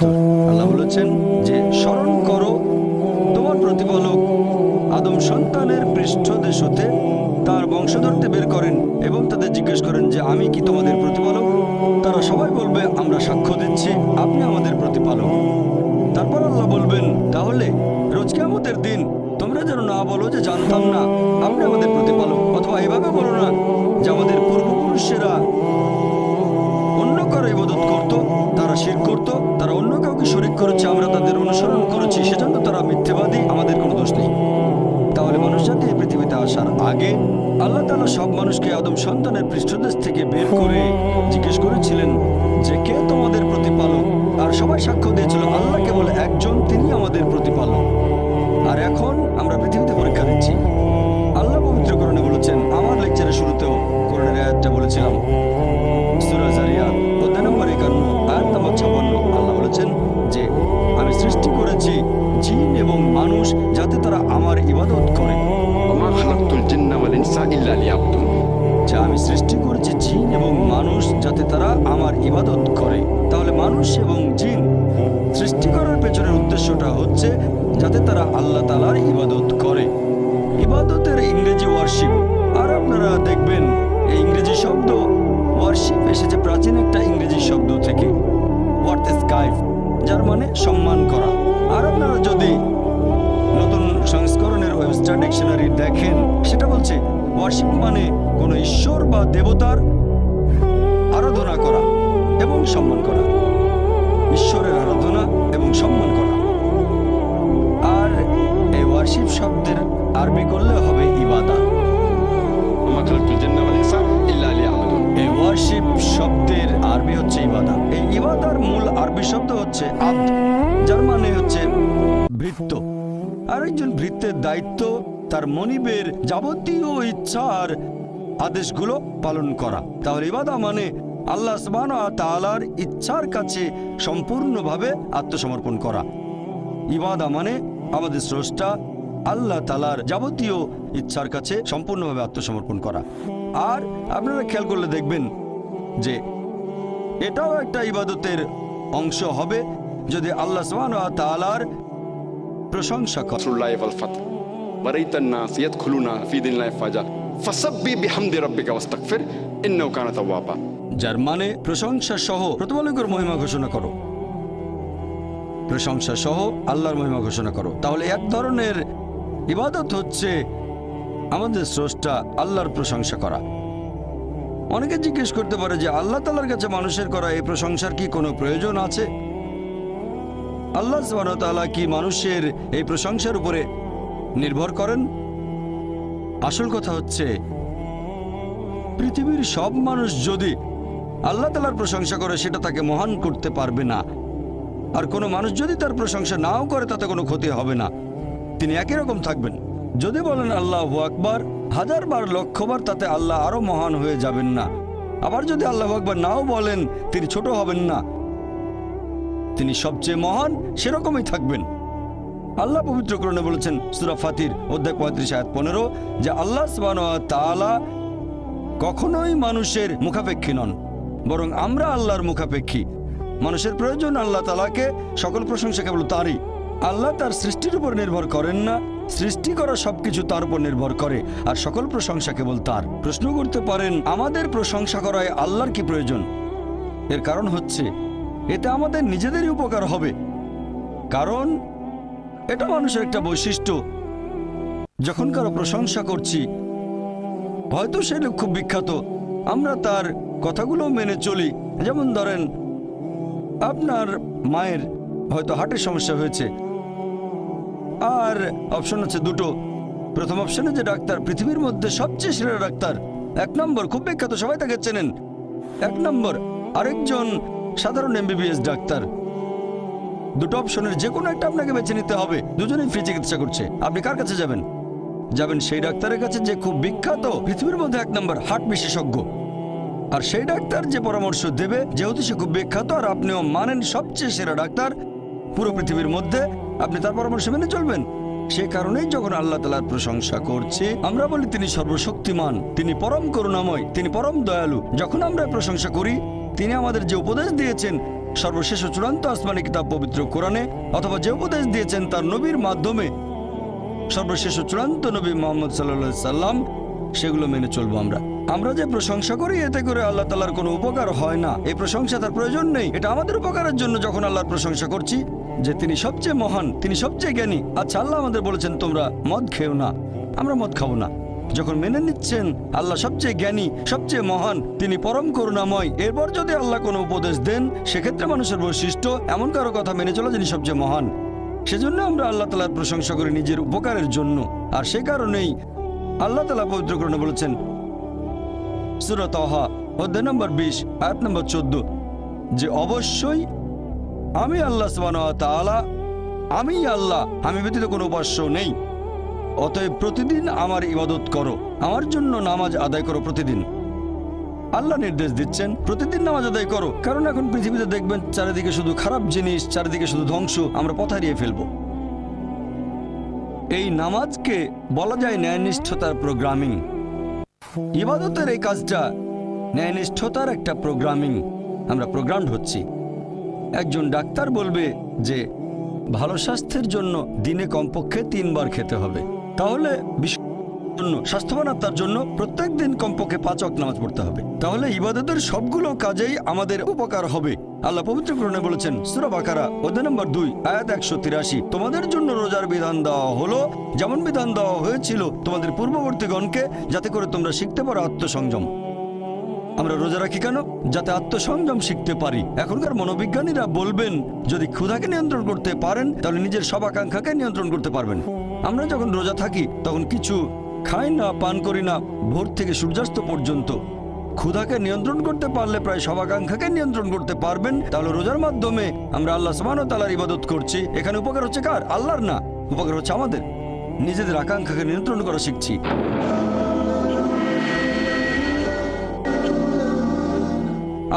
আল্লাহ বলেছেন যে স্মরণ করো তোমার প্রতিপালক আদম সন্তানের পৃষ্ঠদেশ হতে তার বংশধরতে বের করেন এবং তাদের জিজ্ঞেস করেন যে আমি কি তোমাদের প্রতিপালক। তারা সবাই বলবে আমরা সাক্ষ্য দিচ্ছি আপনি আমাদের প্রতিপালক। তারপর আল্লাহ বলবেন তাহলে রোজ কিয়ামতের দিন তোমরা যেন না বলো যে জানতাম না আপনি আমাদের প্রতিপালক, অথবা এভাবে বলো না যে আমাদের পূর্বপুরুষেরা অন্য কারো ইবাদত করত, তারা শিরক করত, তারা অন্য কাউকে শরীক করেছে, আমরা তাদের অনুসরণ করেছি, সেজন্য তারা মিথ্যেবাদী, আমাদের কোনো দোষ নেই। তাহলে মানুষ জাতি এই পৃথিবীতে আসার আগে আল্লাহ তাআলা সব মানুষকে আদম সন্তানের পৃষ্ঠদেশ থেকে বের করে জিজ্ঞেস করেছিলেন যে কে তোমাদের প্রতিপালক, আর সবাই সাক্ষ্য দিয়েছিল আল্লাহ কেবল একজন, তিনি আমাদের প্রতিপালক। আর এখন আমরা পৃথিবীতে পরীক্ষা দিচ্ছি। আল্লাহ পবিত্র কোরআনে বলেছেন, আমার লেকচারের শুরুতেও কোরআনের আয়াতটা বলেছিলাম, সূরা যারিয়াত অধ্যায় নম্বর 51 আয়াত নম্বর 56। আল্লাহ বলেছেন যে আমি সৃষ্টি করেছি জিন এবং মানুষ যাতে তারা আমার ইবাদত করে। যা আমি সৃষ্টি করেছি জিন এবং মানুষ যাতে তারা আমার ইবাদত করে। তাহলে মানুষ এবং জিন সৃষ্টি করার পেছনের উদ্দেশ্যটা হচ্ছে যাতে তারা আল্লাহ তাআলার ইবাদত করে। ইবাদতের ইংরেজি ওয়ার্শিপ, আর আপনারা দেখবেন এই ইংরেজি শব্দ ওয়ার্শিপ এসেছে প্রাচীন একটা ইংরেজি শব্দ থেকে, ওয়ার্থস্কাইফ, যার মানে সম্মান করা। আর আপনারা যদি নতুন সংস্করণের ওয়েবস্টার ডিকশনারি দেখেন, সেটা বলছে ওয়ার্শিপ মানে কোনো ঈশ্বর বা দেবতার আরাধনা করা এবং সম্মান করা, ঈশ্বরের আরাধনা এবং সম্মান করা। আর এই ওয়ার্শিপ শব্দের আরবি করলে হবে ইবাদা। এই ওয়ার্শিপ শব্দের আরবি হচ্ছে ইবাদা। এই ইবাদার মূল আরবি শব্দ হচ্ছে আব্দ, যার মানে হচ্ছে ভৃত্য। আর একজন ভৃত্যের দায়িত্ব তার মনিবের যাবতীয় ইচ্ছার আদেশগুলো পালন করা। তাহলে ইবাদা মানে আল্লাহ সুবহানাহু ওয়া তাআলার ইচ্ছার কাছে সম্পূর্ণভাবে আত্মসমর্পণ করা। ইবাদা মানে আমাদের স্রষ্টা আল্লাহ তাআলার যাবতীয় ইচ্ছার কাছে সম্পূর্ণভাবে আত্মসমর্পণ করা। আর আপনারা খেয়াল করলে দেখবেন যে এটাও একটা ইবাদতের অংশ হবে যদি আল্লাহ সুবহানাহু ওয়া তাআলার প্রশংসা করে। যার মানে প্রশংসা সহ প্রতিপালকের মহিমা ঘোষণা করো, প্রশংসা সহ আল্লাহর মহিমা ঘোষণা করো। তাহলে এক ধরনের ইবাদত হচ্ছে আমাদের স্রষ্টা আল্লাহর প্রশংসা করা। অনেকে জিজ্ঞেস করতে পারে যে আল্লাহ তাআলার কাছে মানুষের করা এই প্রশংসার কি কোনো প্রয়োজন আছে? আল্লাহ সুবহানাহু ওয়া তাআলা কি মানুষের এই প্রশংসার উপরে নির্ভর করেন? আসল কথা হচ্ছে পৃথিবীর সব মানুষ যদি আল্লাহ তাআলার প্রশংসা করে সেটা তাকে মহান করতে পারবে না। আর কোনো মানুষ যদি তার প্রশংসা নাও করে তাতে কোনো ক্ষতি হবে না, তিনি একই রকম থাকবেন। যদি বলেন আল্লাহু আকবার 1000 বার 1,00,000 বার, তাতে আল্লাহ আরো মহান হয়ে যাবেন না। আবার যদি আল্লাহু আকবার নাও বলেন তিনি ছোট হবেন না, তিনি সবচেয়ে মহান সেরকমই থাকবেন। আল্লাহ পবিত্র কোরআনে বলেছেন সূরা ফাতির অধ্যায় 35 আয়াত 15 যে আল্লাহ সুবহানাহু ওয়া তাআলা কখনোই মানুষের মুখাপেক্ষী নন, বরং আমরা আল্লাহর মুখাপেক্ষী। মানুষের প্রয়োজন আল্লাহ তাআলাকে, সকল প্রশংসা কেবল তারই। আল্লাহ তার সৃষ্টির উপর নির্ভর করেন না, সৃষ্টি করা সবকিছু তার উপর নির্ভর করে, আর সকল প্রশংসা কেবল তার। প্রশ্ন করতে পারেন আমাদের প্রশংসা করায় আল্লাহর কি প্রয়োজন? এর কারণ হচ্ছে এতে আমাদের নিজেদেরই উপকার হবে, কারণ এটা মানুষের একটা বৈশিষ্ট্য। যখন কারো প্রশংসা করছি, হয়তো সে লোক খুব বিখ্যাত, আমরা তার কথাগুলো মেনে চলি। যেমন ধরেন আপনার মায়ের হয়তো হার্টের সমস্যা হয়েছে, আর অপশন আছে দুটো। প্রথম অপশনে যে ডাক্তার পৃথিবীর মধ্যে সবচেয়ে সেরা ডাক্তার, এক নম্বর, খুব বিখ্যাত, সবাই তাকে চেনেন। এক নম্বর আরেকজন সাধারণ এমবিবিএস ডাক্তার। দুটো অপশনের যে কোনো একটা আপনাকে বেছে নিতে হবে। দুজনেই ফ্রি চিকিৎসা করছে। আপনি কার কাছে যাবেন? যাবেন সেই ডাক্তারের কাছে যে খুব বিখ্যাত, পৃথিবীর মধ্যে এক নম্বর হার্ট বিশেষজ্ঞ। আর সেই ডাক্তার যে পরামর্শ দেবে, যেহেতু সে খুব বিখ্যাত আর আপনিও মানেন সবচেয়ে সেরা ডাক্তার পুরো পৃথিবীর মধ্যে, আপনি তার পরামর্শ মেনে চলবেন। সে কারণেই যখন আল্লাহ তাআলার প্রশংসা করছি, আমরা বলি তিনি সর্বশক্তিমান, তিনি পরম করুণাময়, তিনি পরম দয়ালু। যখন আমরা প্রশংসা করি, তিনি আমাদের যে উপদেশ দিয়েছেন সর্বশেষ ও চূড়ান্ত আসমানি কিতাব পবিত্র কোরআনে, অথবা যে উপদেশ দিয়েছেন তার নবীর মাধ্যমে সর্বশেষ ও চূড়ান্ত নবী মুহাম্মদ সাল্লাল্লাহু আলাইহি সাল্লাম, সেগুলো মেনে চলবো। আমরা যে প্রশংসা করি, এতে করে আল্লাহ তাআলার কোনো উপকার হয় না। এই প্রশংসা তার প্রয়োজন নেই। এটা আমাদের উপকারের জন্য যখন আল্লাহর প্রশংসা করছি যে তিনি সবচেয়ে মহান, তিনি সবচেয়ে জ্ঞানী। আচ্ছা, আল্লাহ আমাদের বলেছেন তোমরা মদ খেও না, আমরা মদ খাবো না। যখন মেনে নিচ্ছেন আল্লাহ সবচেয়ে জ্ঞানী, সবচেয়ে মহান, তিনি পরম করুণাময়, এরপর যদি আল্লাহ কোনো উপদেশ দেন, সেক্ষেত্রে মানুষের বৈশিষ্ট্য এমন কারো কথা মেনে চলা যিনি সবচেয়ে মহান। সেজন্য আমরা আল্লাহ তাআলার প্রশংসা করি নিজের উপকারের জন্য। আর সে কারণেই আল্লাহ তাআলা পবিত্র কোরআনে বলেছেন, সূরা তাহা অধ্যায় নম্বর 20 আয়াত নম্বর 14, যে অবশ্যই আমি আল্লাহ সুবহানাহু ওয়া তাআলা, আমি আল্লাহ, আমি ব্যতীত কোনো উপাস্য নেই। অতএব প্রতিদিন আমার ইবাদত করো, আমার জন্য নামাজ আদায় করো প্রতিদিন। আল্লাহ নির্দেশ দিচ্ছেন প্রতিদিন নামাজ আদায় করো, কারণ এখন পৃথিবীতে দেখবেন চারিদিকে শুধু খারাপ জিনিস, চারিদিকে শুধু ধ্বংস, আমরা পথ হারিয়ে ফেলবো। এই নামাজকে বলা যায় ন্যায়নিষ্ঠতার প্রোগ্রামিং। ইবাদতের এই কাজটা ন্যায়নিষ্ঠতার একটা প্রোগ্রামিং। আমরা প্রোগ্রামড হচ্ছি। একজন ডাক্তার বলবে যে ভালো স্বাস্থ্যের জন্য দিনে কমপক্ষে 3 বার খেতে হবে, তাহলে স্বাস্থ্যবান আত্মার জন্য প্রত্যেক দিন কমপক্ষে 5 ওয়াক্ত নামাজ পড়তে হবে। তাহলে ইবাদতের সবগুলো কাজেই আমাদের উপকার হবে। আল্লাহ পবিত্র কোরআনে বলেছেন, সূরা বাকারা অধ্যায় নম্বর 2 আয়াত 183, তোমাদের জন্য রোজার বিধান দেওয়া হলো যেমন বিধান দেওয়া হয়েছিল তোমাদের পূর্ববর্তীগণকে, যাতে করে তোমরা শিখতে পারো আত্মসংযম। আমরা রোজা রাখি কেন? যাতে আত্মসংযম শিখতে পারি। এখনকার মনোবিজ্ঞানীরা বলবেন, যদি ক্ষুধাকে নিয়ন্ত্রণ করতে পারেন তাহলে নিজের সব আকাঙ্ক্ষাকে নিয়ন্ত্রণ করতে পারবেন। আমরা যখন রোজা থাকি তখন কিছু খাই না, পান করি না ভোর থেকে সূর্যাস্ত পর্যন্ত। ক্ষুধাকে নিয়ন্ত্রণ করতে পারলে প্রায় সব আকাঙ্ক্ষাকে নিয়ন্ত্রণ করতে পারবেন। তাহলে রোজার মাধ্যমে আমরা আল্লাহ সুবহানাহু ওয়া তাআলার ইবাদত করছি। এখানে উপকার হচ্ছে কার? আল্লাহর না, উপকার হচ্ছে আমাদের। নিজেদের আকাঙ্ক্ষাকে নিয়ন্ত্রণ করা শিখছি।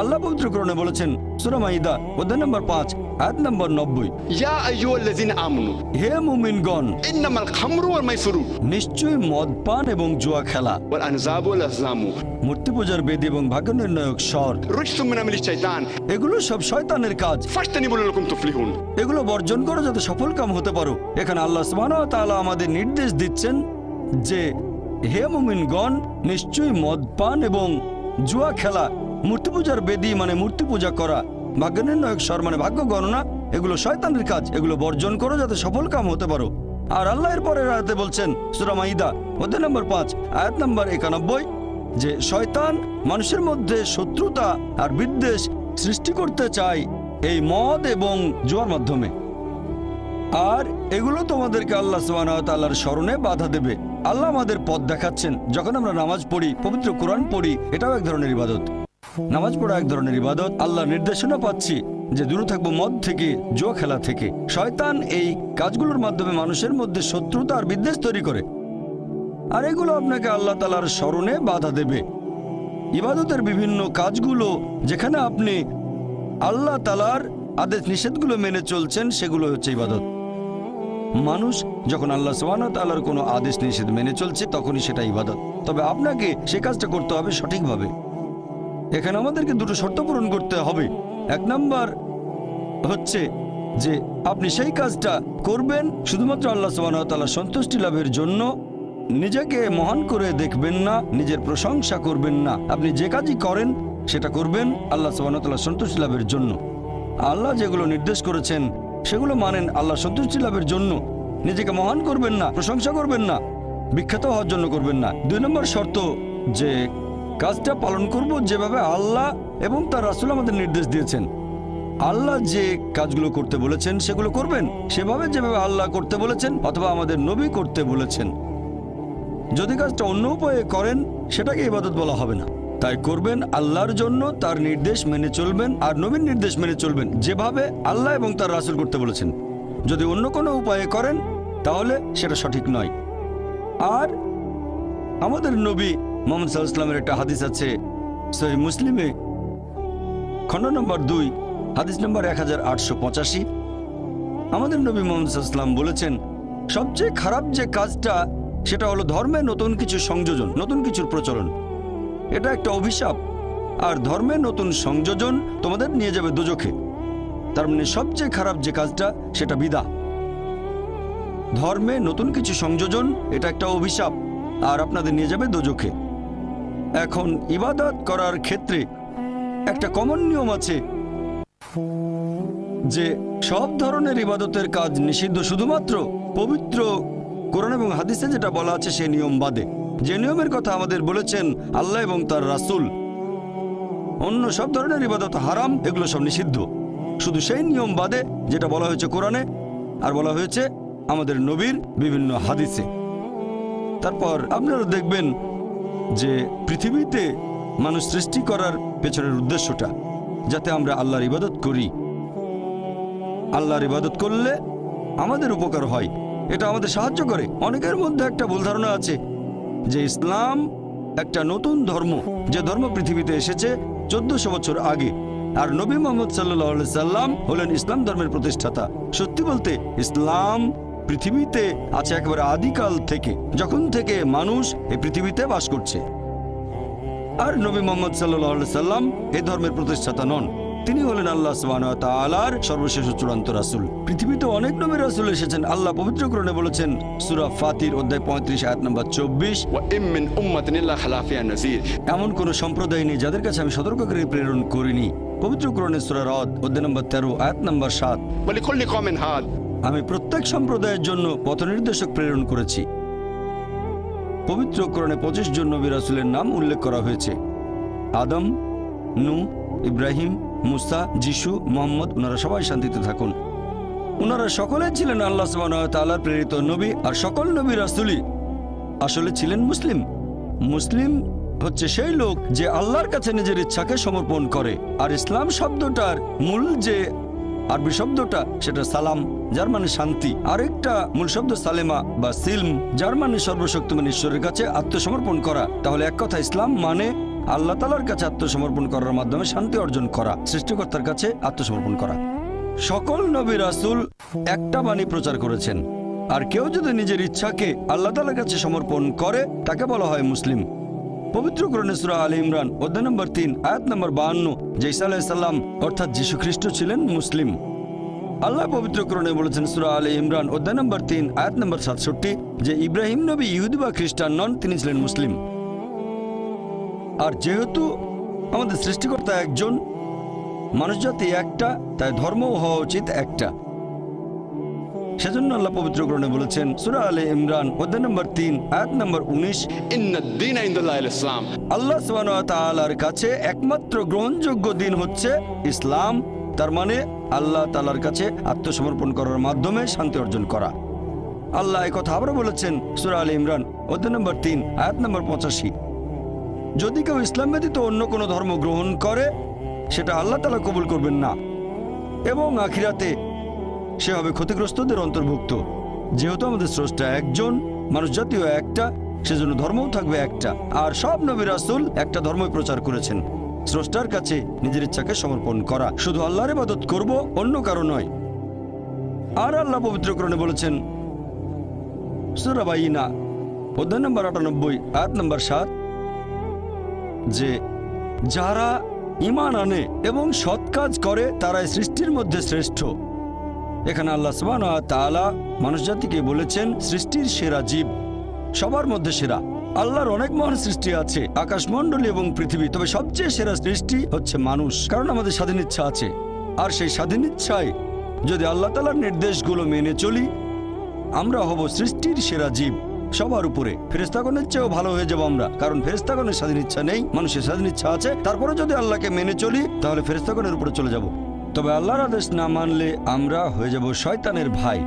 আল্লাহ পবিত্র কোরআনে বলেছেন, সূরা মাইদা অধ্যায় নম্বর 5 আয়াত নম্বর 90,
ইয়া আইয়ুহাল্লাযিনা আমানু,
হে মুমিনগণ,
ইন্নামাল খামরু ওয়াল মাইসিরু,
নিশ্চয়ই মদ পান এবং জুয়া খেলা,
ওয়াল আনযাবু ওয়াল আজলামু,
মূর্তি পূজার বেদি এবং ভাগ্য নির্ণায়ক স্বর,
রিজসুম মিন আমালিশ শাইতান,
এগুলো সব শয়তানের কাজ।
ফাজতানিবু লাকুম তুফলিহুন,
এগুলো বর্জন করো যাতে সফল কাম হতে পারো। এখানে আল্লাহ সুবহানাহু ওয়া তাআলা আমাদের নির্দেশ দিচ্ছেন যে হে মুমিনগণ, নিশ্চয়ই মদ পান এবং জুয়া খেলা, মূর্তি পূজার বেদি মানে মূর্তি পূজা করা, ভাগ্য নির্ণায়ক স্বর মানে ভাগ্য গণনা, এগুলো শয়তানের কাজ। এগুলো বর্জন করো যাতে সফল কাম হতে পারো। আর আল্লাহ এর পরের আয়াতে বলছেন, সূরা মাইদা অধ্যায় নম্বর 5 আয়াত নম্বর 91, যে শয়তান মানুষের মধ্যে শত্রুতা আর বিদ্বেষ সৃষ্টি করতে চায় এই মদ এবং জুয়ার মাধ্যমে। আর এগুলো তোমাদেরকে আল্লাহ সুবহানাহু ওয়া তাআলার স্মরণে বাধা দেবে। আল্লাহ আমাদের পথ দেখাচ্ছেন। যখন আমরা নামাজ পড়ি, পবিত্র কোরআন পড়ি, এটাও এক ধরনের ইবাদত। নামাজ পড়া এক ধরনের ইবাদত। আল্লাহ নির্দেশনা পাচ্ছি যে দূরে থাকবো মদ থেকে, জুয়া খেলা থেকে। শয়তান এই কাজগুলোর মাধ্যমে মানুষের মধ্যে শত্রুতা আর বিদ্বেষ তৈরি করে, আর এগুলো আপনাকে আল্লাহ তাআলার স্মরণে বাধা দেবে। ইবাদতের বিভিন্ন কাজগুলো যেখানে আপনি আল্লাহ তাআলার আদেশ নিষেধগুলো মেনে চলছেন, সেগুলো হচ্ছে ইবাদত। মানুষ যখন আল্লাহ সুবহানাহু ওয়া তাআলার কোনো আদেশ নিষেধ মেনে চলছে, তখনই সেটা ইবাদত। তবে আপনাকে সে কাজটা করতে হবে সঠিকভাবে। এখানে আমাদেরকে দুটো শর্ত পূরণ করতে হবে। এক নাম্বার হচ্ছে যে আপনি সেই কাজটা করবেন শুধুমাত্র আল্লাহ সুবহানাহু ওয়া তাআলার সন্তুষ্টি লাভের জন্য। নিজেকে মহান করে দেখবেন না, নিজের প্রশংসা করবেন না। আপনি যে কাজই করেন সেটা করবেন আল্লাহ সুবহানাহু ওয়া তাআলার সন্তুষ্টি লাভের জন্য। আল্লাহ যেগুলো নির্দেশ করেছেন সেগুলো মানেন আল্লাহ সন্তুষ্টি লাভের জন্য। নিজেকে মহান করবেন না, প্রশংসা করবেন না, বিখ্যাত হওয়ার জন্য করবেন না। 2 নম্বর শর্ত যে কাজটা পালন করব যেভাবে আল্লাহ এবং তার রাসূল আমাদের নির্দেশ দিয়েছেন। আল্লাহ যে কাজগুলো করতে বলেছেন সেগুলো করবেন সেভাবে যেভাবে আল্লাহ করতে বলেছেন অথবা আমাদের নবী করতে বলেছেন। যদি কাজটা অন্য উপায়ে করেন সেটাকে ইবাদত বলা হবে না। তাই করবেন আল্লাহর জন্য, তার নির্দেশ মেনে চলবেন আর নবীর নির্দেশ মেনে চলবেন যেভাবে আল্লাহ এবং তার রাসূল করতে বলেছেন। যদি অন্য কোনো উপায়ে করেন তাহলে সেটা সঠিক নয়। আর আমাদের নবী মুহাম্মদ সাল্লাল্লাহু আলাইহি ওয়াসাল্লামের একটা হাদিস আছে সহিহ মুসলিমে, খণ্ড নম্বর 2, হাদিস নম্বর 1885। আমাদের নবী মুহাম্মদ সাল্লাল্লাহু আলাইহি ওয়াসাল্লাম বলেছেন, সবচেয়ে খারাপ যে কাজটা সেটা হলো ধর্মে নতুন কিছু সংযোজন, নতুন কিছুর প্রচলন। এটা একটা অভিশাপ। আর ধর্মে নতুন সংযোজন তোমাদের নিয়ে যাবে দোজখে। তার মানে সবচেয়ে খারাপ যে কাজটা সেটা বিদআত। ধর্মে নতুন কিছু সংযোজন এটা একটা অভিশাপ আর আপনাদের নিয়ে যাবে দোজখে। এখন ইবাদত করার ক্ষেত্রে একটা কমন নিয়ম আছে যে সব ধরনের ইবাদতের কাজ নিষিদ্ধ, শুধুমাত্র পবিত্র কোরআন এবং হাদিসে যেটা বলা আছে সেই নিয়ম বাদে। যে নিয়মের কথা আমাদের বলেছেন আল্লাহ এবং তার রাসূল, অন্য সব ধরনের ইবাদত হারাম, এগুলো সব নিষিদ্ধ, শুধু সেই নিয়ম বাদে যেটা বলা হয়েছে কোরআনে আর বলা হয়েছে আমাদের নবীর বিভিন্ন হাদিসে। তারপর আপনারা দেখবেন যে পৃথিবীতে মানুষ সৃষ্টি করার পেছনের উদ্দেশ্যটা যাতে আমরা আল্লাহর ইবাদত করি। আল্লাহর ইবাদত করলে আমাদের উপকার হয়, এটা আমাদের সাহায্য করে। অনেকের মধ্যে একটা ভুল ধারণা আছে যে ইসলাম একটা নতুন ধর্ম, যে ধর্ম পৃথিবীতে এসেছে 1400 বছর আগে, আর নবী মুহাম্মদ সাল্লাল্লাহু আলাইহি সাল্লাম হলেন ইসলাম ধর্মের প্রতিষ্ঠাতা। সত্যি বলতে ইসলাম পৃথিবীতে আছে একেবারে আদিকাল থেকে, যখন থেকে মানুষ এই পৃথিবীতে বাস করছে। আর নবী মুহাম্মদ সাল্লাল্লাহু আলাইহি সাল্লাম এই ধর্মের প্রতিষ্ঠাতা নন, তিনি হলেন আল্লাহ সুবহানাহু ওয়া তাআলার সর্বশেষ ও চূড়ান্ত রাসূল। পৃথিবীতে অনেক নবী রাসূল এসেছেন। আল্লাহ পবিত্র কোরআনে বলেছেন সূরা ফাতির অধ্যায় 35 আয়াত নম্বর 24,
وإن من أمة إلا خلا فيها نذير।
এমন কোন সম্প্রদায় নেই যাদের কাছে আমি সতর্ককারী প্রেরণ করিনি। পবিত্র কোরআনে সূরা রদ অধ্যায় নম্বর 13 আয়াত নম্বর 7,
ولكل قوم هاد।
আমি প্রত্যেক সম্প্রদায়ের জন্য পথনির্দেশক প্রেরণ করেছি। পবিত্র কোরআনে 25 জন নবী রাসূলের নাম উল্লেখ করা হয়েছে। আদম, নূহ, ইব্রাহিম, মুসা, যিশু, মুহাম্মদ, ওনারা সবাই শান্তিতে থাকুন। ওনারা সকলে ছিলেন আল্লাহ সুবহানাহু ওয়া তাআলার প্রেরিত নবী, আর সকল নবী রাসূলই আসলে ছিলেন মুসলিম। মুসলিম হচ্ছে সেই লোক যে আল্লাহর কাছে নিজের ইচ্ছাকে সমর্পণ করে। আর ইসলাম শব্দটার মূল যে আরবি শব্দটা সেটা সালাম, যার মানে শান্তি। আরেকটা মূল শব্দ সালেমা বা সিলম, যার মানে সর্বশক্তিমান ঈশ্বরের কাছে আত্মসমর্পণ করা। তাহলে এক কথা ইসলাম মানে আল্লাহ তাআলার কাছে আত্মসমর্পণ করার মাধ্যমে শান্তি অর্জন করা, সৃষ্টিকর্তার কাছে আত্মসমর্পণ করা। সকল নবী রাসূল একটা বাণী প্রচার করেছেন, আর কেউ যদি নিজের ইচ্ছাকে আল্লাহ তাআলার কাছে সমর্পণ করে তাকে বলা হয় মুসলিম। পবিত্র কোরআনে সূরা আলে ইমরান অধ্যায় নম্বর 3 আয়াত নম্বর 52 যে ঈসা আলাইহিস সালাম অর্থাৎ যীশু খ্রিস্ট ছিলেন মুসলিম। আল্লাহ পবিত্র কোরআনে বলেছেন সূরা আলে ইমরান অধ্যায় নম্বর 3 আয়াত নম্বর 67 যে ইব্রাহিম নবী ইহুদি বা খ্রিস্টান নন, তিনি ছিলেন মুসলিম। আর যেহেতু আমাদের সৃষ্টিকর্তা একজন, মানুষজাতি একটা, তাই ধর্মও হওয়া উচিত একটা। সেজন্য আল্লাহ পবিত্র কোরআনে বলেছেন সূরা আলে ইমরান অধ্যায় নম্বর 3 আয়াত নম্বর 19
إن الدين عند الله الإسلام।
আল্লাহ সুবহানাহু ওয়া তাআলার কাছে একমাত্র গ্রহণযোগ্য দিন হচ্ছে ইসলাম। তার মানে আল্লাহ তাআলার কাছে আত্মসমর্পণ করার মাধ্যমে শান্তি অর্জন করা। আল্লাহ এই কথা আবার বলেছেন সূরা আলে ইমরান অধ্যায় নম্বর 3 আয়াত নম্বর 85 যদি কেউ ইসলাম ব্যতীত অন্য কোনো ধর্ম গ্রহণ করে সেটা আল্লাহ তাআলা কবুল করবেন না, এবং আখিরাতে সে হবে ক্ষতিগ্রস্তদের অন্তর্ভুক্ত। যেহেতু আমাদের স্রষ্টা একজন, মানুষ জাতীয় একটা, সেজন্য ধর্মও থাকবে একটা। আর সব নবী রাসূল একটা ধর্মই প্রচার করেছেন, স্রষ্টার কাছে নিজের ইচ্ছাকে সমর্পণ করা, শুধু আল্লাহর ইবাদত করব, অন্য কারো নয়। আর আল্লাহ পবিত্র কোরআনে বলেছেন সূরা বাইনা অধ্যায় নম্বর 98 আয়াত নম্বর 7 যে যারা ঈমান আনে এবং সৎ কাজ করে তারাই সৃষ্টির মধ্যে শ্রেষ্ঠ। এখানে আল্লাহ সুবহানাহু ওয়া তাআলা মানুষজাতিকে বলেছেন সৃষ্টির সেরা জীব, সবার মধ্যে সেরা। আল্লাহর অনেক মহান সৃষ্টি আছে, আকাশমণ্ডলী এবং পৃথিবী, তবে সবচেয়ে সেরা সৃষ্টি হচ্ছে মানুষ, কারণ আমাদের স্বাধীন ইচ্ছা আছে। আর সেই স্বাধীন ইচ্ছায় যদি আল্লাহ তাআলার নির্দেশগুলো মেনে চলি আমরা হব সৃষ্টির সেরা জীব, সবার উপরে। ফেরেশতাগণের চেয়েও ভালো হয়ে যাব আমরা, কারণ ফেরেশতাগণের স্বাধীন ইচ্ছা নেই, মানুষের স্বাধীন ইচ্ছা আছে। তারপরে যদি আল্লাহকে মেনে চলি তাহলে ফেরেশতাগণের উপরে চলে যাব। তবে আল্লাহর আদেশ না মানলে আমরা হয়ে যাব শয়তানের ভাই।